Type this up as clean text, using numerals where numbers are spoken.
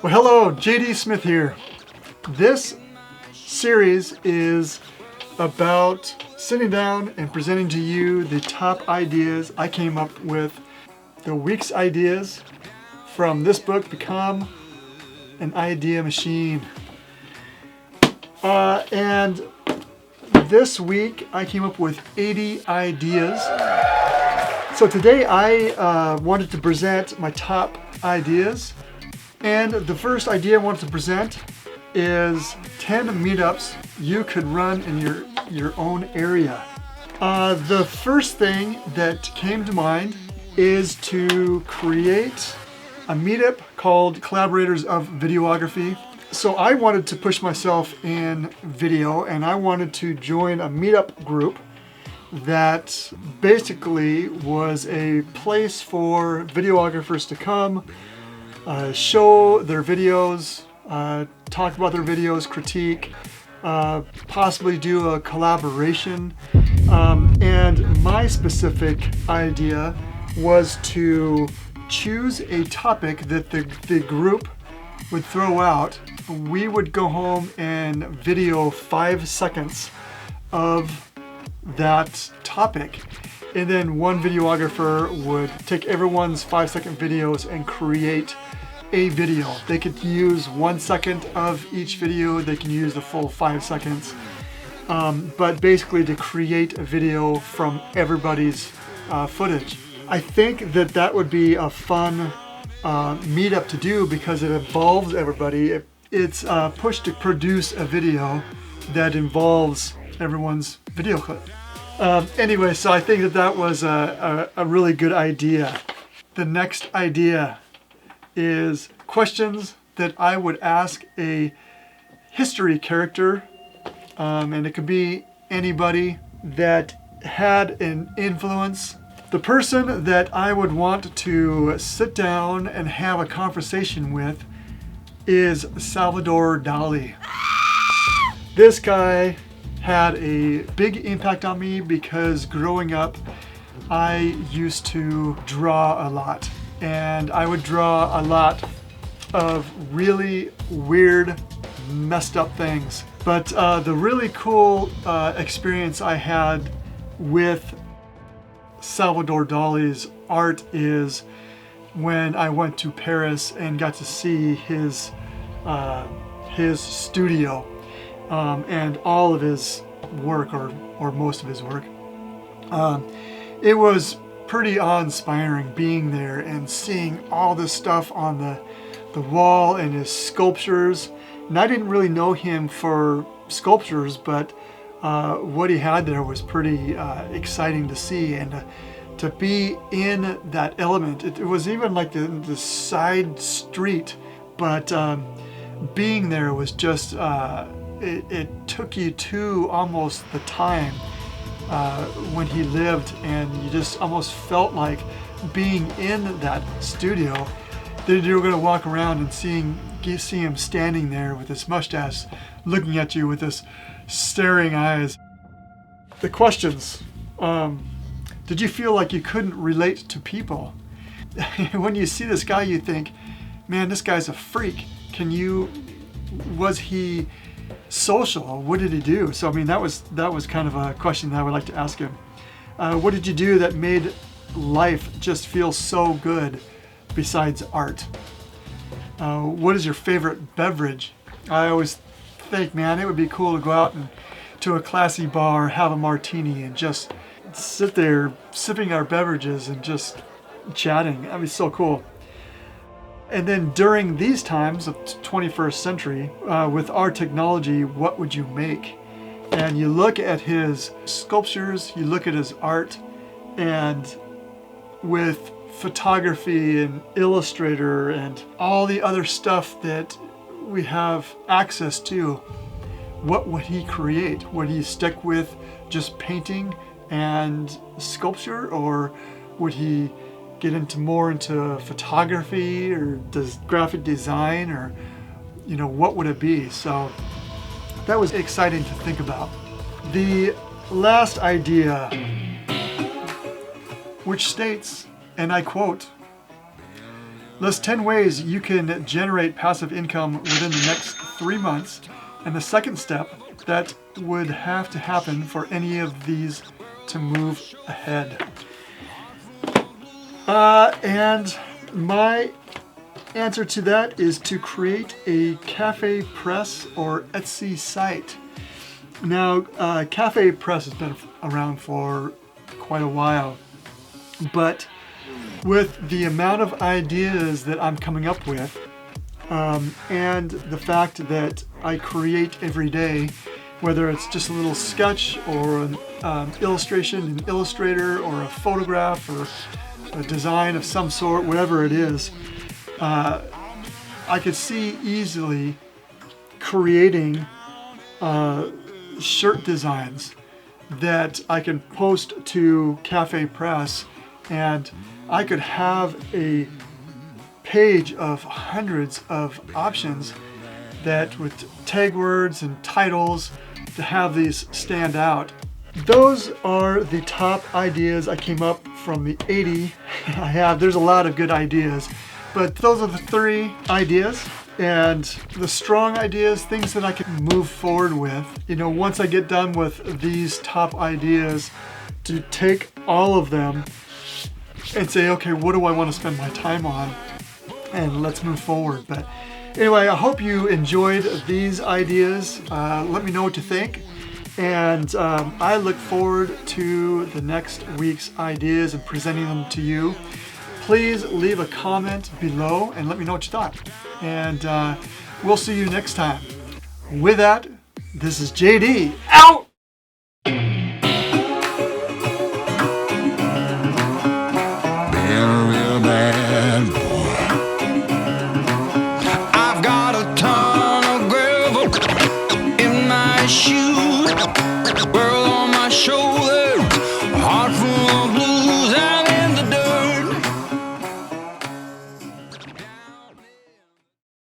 Well, hello, JD Smith here. This series is about sitting down and presenting to you the top ideas I came up with, the week's ideas from this book, Become an Idea Machine. And this week I came up with 80 ideas. So today I wanted to present my top ideas. And the first idea I wanted to present is 10 meetups you could run in your own area. The first thing that came to mind is to create a meetup called Collaborators of Videography. So I wanted to push myself in video, and I wanted to join a meetup group that basically was a place for videographers to come, show their videos, talk about their videos, critique, possibly do a collaboration. And my specific idea was to choose a topic that the group would throw out. We would go home and video 5 seconds of that topic. And then one videographer would take everyone's 5-second videos and create a video. They could use 1 second of each video, they can use the full 5 seconds. But basically to create a video from everybody's footage. I think that would be a fun meetup to do because it involves everybody. It's pushed to produce a video that involves everyone's video clip. Anyway, so I think that was a really good idea. The next idea is questions that I would ask a history character, and it could be anybody that had an influence. The person that I would want to sit down and have a conversation with is Salvador Dali. This guy had a big impact on me because growing up I used to draw a lot, and I would draw a lot of really weird, messed up things. But the really cool experience I had with Salvador Dali's art is when I went to Paris and got to see his studio and all of his work, or most of his work. It was pretty awe-inspiring being there and seeing all this stuff on the wall and his sculptures. And I didn't really know him for sculptures, but what he had there was pretty exciting to see, and to be in that element. It was even like the side street, but being there was just, it took you to almost the time when he lived, and you just almost felt like being in that studio, that you were going to walk around and see him standing there with his mustache looking at you with his staring eyes. The questions. Did you feel like you couldn't relate to people? When you see this guy, you think, man, this guy's a freak. Was he social? What did he do? So I mean, that was kind of a question that I would like to ask him. What did you do that made life just feel so good besides art? What is your favorite beverage? I always think, man, it would be cool to go out to a classy bar, have a martini, and just sit there sipping our beverages and just chatting. That'd be so cool. And then during these times of 21st century, with our technology, what would you make? And you look at his sculptures, you look at his art, and with photography and Illustrator and all the other stuff that we have access to, what would he create? Would he stick with just painting and sculpture, or would he get more into photography or graphic design, or what would it be? So that was exciting to think about. The last idea, which states, and I quote, List 10 ways you can generate passive income within the next 3 months, and the second step that would have to happen for any of these to move ahead. And my answer to that is to create a cafe press or Etsy site. Now, cafe press has been around for quite a while, but with the amount of ideas that I'm coming up with, and the fact that I create every day, whether it's just a little sketch or an illustration in Illustrator or a photograph or a design of some sort, whatever it is, I could see easily creating shirt designs that I can post to Cafe Press, and I could have a page of hundreds of options that with tag words and titles to have these stand out. Those are the top ideas I came up from the 80 I have. There's a lot of good ideas, but those are the 3 ideas, and the strong ideas, things that I can move forward with. You know, once I get done with these top ideas, to take all of them and say, okay, what do I want to spend my time on? And let's move forward. But anyway, I hope you enjoyed these ideas. Let me know what you think. And I look forward to the next week's ideas and presenting them to you. Please leave a comment below and let me know what you thought. And we'll see you next time. With that, this is JD, out! Shoes, world on my shoulders, heart full of blue.